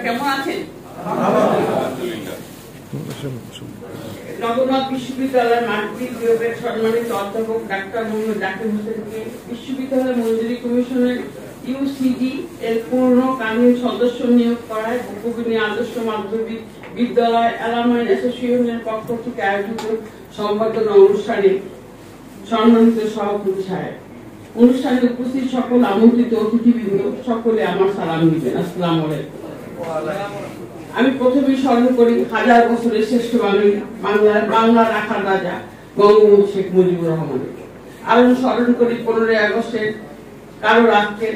কেমন আছেন? জগন্নাথ বিশ্ববিদ্যালয়ের মার্কেটিং বিভাগের সম্মানিত অধ্যাপক ডাক্তার মোহাম্মদ জাকির হোসেনকে বিশ্ববিদ্যালয় মঞ্জুরি কমিশনের ইউসিডি এর পূর্ণকালীন সদস্য নিয়োগ করায় উপকূলীয় আদর্শ মাধ্যমিক বিদ্যালয় অ্যালামনাই অ্যাসোসিয়েশনের পক্ষ থেকে আয়োজিত সংবর্ধনা অনুষ্ঠানে সম্মানিত সভাপতি সাহেব, অনুষ্ঠানে উপস্থিত সকল আমন্ত্রিত অতিথিবৃন্দ, সকলে আমার সালাম দিবেন। আসসালামু আলাইকুম। আমি প্রথমেই স্মরণ করি হাজার বছরের শ্রেষ্ঠ বাংলার রাখার রাজা বঙ্গবন্ধু শেখ মুজিবুর রহমানের। আরো স্মরণ করি 15ই আগস্টের কারো রাতকে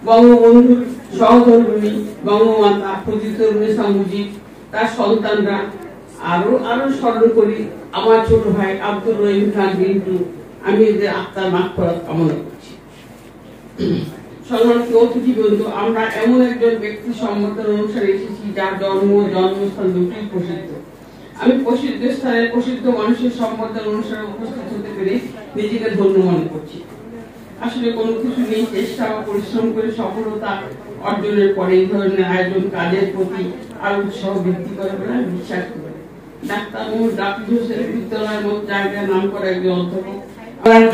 বঙ্গবন্ধুর সহধর্মিণী বঙ্গমাতা ফজিলতুন্নেসা মুজিব, তার সন্তানরা। আরো স্মরণ করি আমার ছোট ভাই আব্দুর রহিম খান বিন্টু। আমি এদের আত্মার মাগফিরাত কামনা করছি। সম্মানিত অতিথিবৃন্দ, আমরা এমন একজন ব্যক্তি সম্বর্ধনা অনুষ্ঠানে এসেছি যার জন্মস্থান দুটি প্রসিদ্ধ। আমি প্রসিদ্ধ স্থানের প্রসিদ্ধ মানুষের সম্বর্ধনা অনুষ্ঠানে উপস্থিত হতে পেরে নিজেকে ধন্য মনে করছি। আসলে কোনো কিছু নেই, চেষ্টা ও পরিশ্রম করে সফলতা অর্জনের পরে এই ধরনের আয়োজন কাজের প্রতি আরো উৎসাহ বৃদ্ধি করে বলে আমি বিশ্বাস করি। ডাক্তার মোহাম্মদ জাকির হোসেন বিদ্যালয়ের মতো জায়গায় নাম করা একজন অধ্যাপক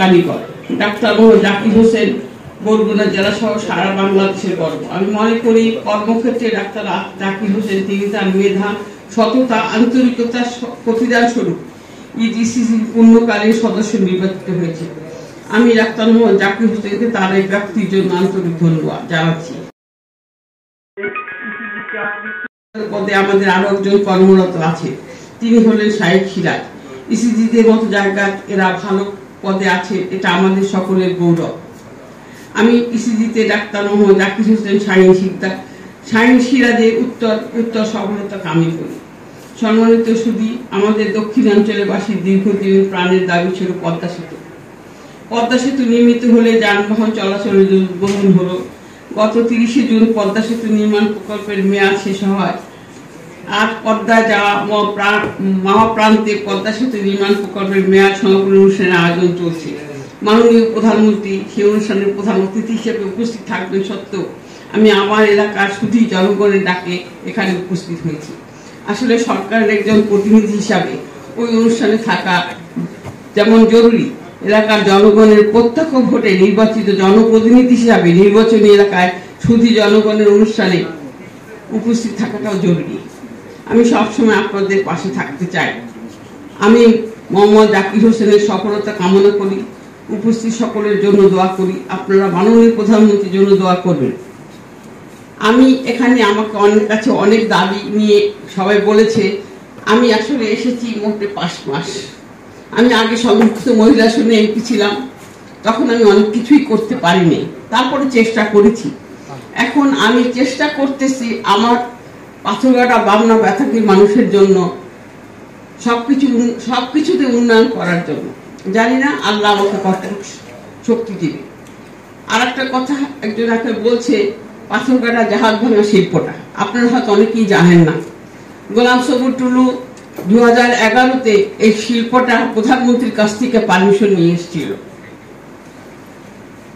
কারিগর। ডাক্তার মোহাম্মদ জাকির হোসেন বরগুনা জেলা সহ সারা বাংলাদেশের গর্ব। আমি মনে করি কর্মক্ষেত্রে ডাক্তার জাকির হোসেন তিনি তার মেধা, সততা, আন্তরিকতার প্রতিদান স্বরূপ ইডিসিসির পূর্ণকালীন সদস্য নির্বাচিত হয়েছে। আমি ডাক্তার মোহাম্মদ জাকির হোসেনকে তার এই ব্যক্তির জন্য আন্তরিক ধন্যবাদ জানাচ্ছি। পদে আমাদের আরো একজন কর্মরত আছে, তিনি হলেন শাহেদ সিরাজ। ইসিজিদের মতো জায়গায় এরা ভালো পদে আছে, এটা আমাদের সকলের গৌরব। আমি ইসিজিতে ডাক্তার মোহাম্মদ জাকির হোসেন শাহিন সিরাজের উত্তর সফলতা কামনা করি। সম্মানিত সুধী, আমাদের দক্ষিণাঞ্চলের বাসীর দীর্ঘদিন প্রাণের দাবি ছিল পদ্মা সেতু। পদ্মা সেতু নির্মিত হলে যানবাহন চলাচলের উদ্বোধন হলো। গত 30শে জুন পদ্মা সেতু নির্মাণ প্রকল্পের মেয়াদ শেষ হয়। আর পদ্মা যাওয়া মহাপ্রান্তে পদ্মা সেতু নির্মাণ প্রকল্পের মেয়াদ সমাপন অনুষ্ঠানের আয়োজন চলছে। মাননীয় প্রধানমন্ত্রী সেই অনুষ্ঠানের প্রধান অতিথি হিসেবে উপস্থিত থাকবেন সত্ত্বেও আমি আমার এলাকার শুধু জনগণের ডাকে এখানে উপস্থিত হয়েছি। আসলে সরকারের একজন প্রতিনিধি হিসাবে ওই অনুষ্ঠানে থাকা যেমন জরুরি, এলাকার জনগণের প্রত্যক্ষ ভোটে নির্বাচিত জনপ্রতিনিধি হিসাবে নির্বাচনী এলাকায় শুধু জনগণের অনুষ্ঠানে উপস্থিত থাকাটাও জরুরি। আমি সবসময় আপনাদের পাশে থাকতে চাই। আমি মোহাম্মদ জাকির হোসেনের সফলতা কামনা করি, উপস্থিত সকলের জন্য দোয়া করি। আপনারা মাননীয় প্রধানমন্ত্রীর জন্য দোয়া করবেন। আমি এখানে আমাকে অনেক কাছে অনেক দাবি নিয়ে সবাই বলেছে, আমি আসলে এসেছি মোটে 5 মাস। আমি আগে সংরক্ষিত মহিলা আসনে এমপি ছিলাম, তখন আমি অনেক কিছুই করতে পারিনি, তারপরে চেষ্টা করেছি। এখন আমি চেষ্টা করতেছি আমার পাথরঘাটা বামনা ব্যথাকী মানুষের জন্য সবকিছুতে উন্নয়ন করার জন্য। জানি না আল্লাহ আমাকে কত শক্তি দিবে। আর একটা কথা একজন একটা বলছে, পাথরঘাটা জাহাজ ভাঙা শিল্পটা আপনারা হয়তো অনেকেই জানেন না। গোলাম সবুর টুলু 2011-তে এই শিল্পটা প্রধানমন্ত্রীর কাছ থেকে পারমিশন নিয়ে এসেছিল।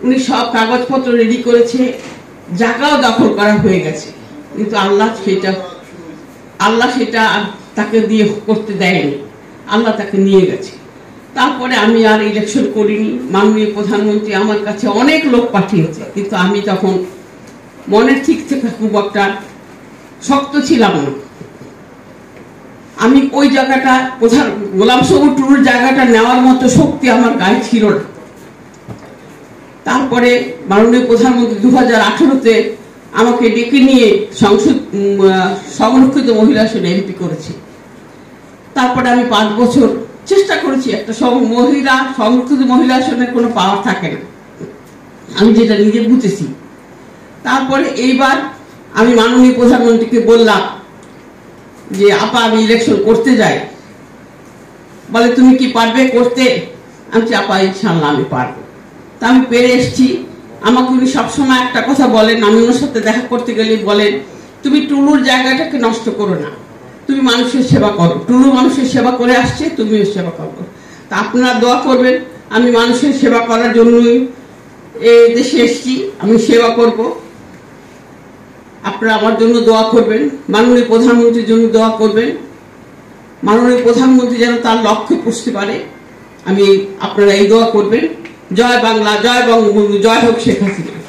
উনি সব কাগজপত্র রেডি করেছে, জায়গাও দখল করা হয়ে গেছে, কিন্তু আল্লাহ সেটা তাকে দিয়ে করতে দেয়নি, আল্লাহ তাকে নিয়ে গেছে। তারপরে আমি আর ইলেকশন করিনি। মাননীয় প্রধানমন্ত্রী আমার কাছে অনেক লোক পাঠিয়েছে, কিন্তু আমি তখন মনের ঠিক থেকে খুব একটা শক্ত ছিলাম না। আমি ওই জায়গাটা গোলাম সবুর টুলুর জায়গাটা নেওয়ার মতো শক্তি আমার গায়ে ছিল না। তারপরে মাননীয় প্রধানমন্ত্রী 2018-তে আমাকে ডেকে নিয়ে সংরক্ষিত মহিলা আসনে এমপি করেছে। তারপরে আমি 5 বছর চেষ্টা করেছি। একটা সংরক্ষিত মহিলা আসনের কোনো পাওয়ার থাকে না, আমি যেটা নিজে বুঝেছি। তারপরে এইবার আমি মাননীয় প্রধানমন্ত্রীকে বললাম যে আপা আমি ইলেকশন করতে যাই। বলে তুমি কি পারবে করতে? আমি আপা ইনশাআল্লাহ আমি পারবো। তা আমি পেরে এসছি। আমাকে উনি সবসময় একটা কথা বলেন, আমি ওনার সাথে দেখা করতে গেলে বলেন, তুমি টুলুর জায়গাটাকে নষ্ট করো না, তুমি মানুষের সেবা করো। টুলু মানুষের সেবা করে আসছে, তুমিও সেবা করো। তা আপনারা দোয়া করবেন আমি মানুষের সেবা করার জন্যই এই দেশে এসেছি, আমি সেবা করব। আপনারা আমার জন্য দোয়া করবেন, মাননীয় প্রধানমন্ত্রীর জন্য দোয়া করবেন, মাননীয় প্রধানমন্ত্রী যেন তার লক্ষ্যে পৌঁছতে পারে। আপনারা এই দোয়া করবেন। জয় বাংলা, জয় বঙ্গবন্ধু, জয় হোক শেখ হাসিনা।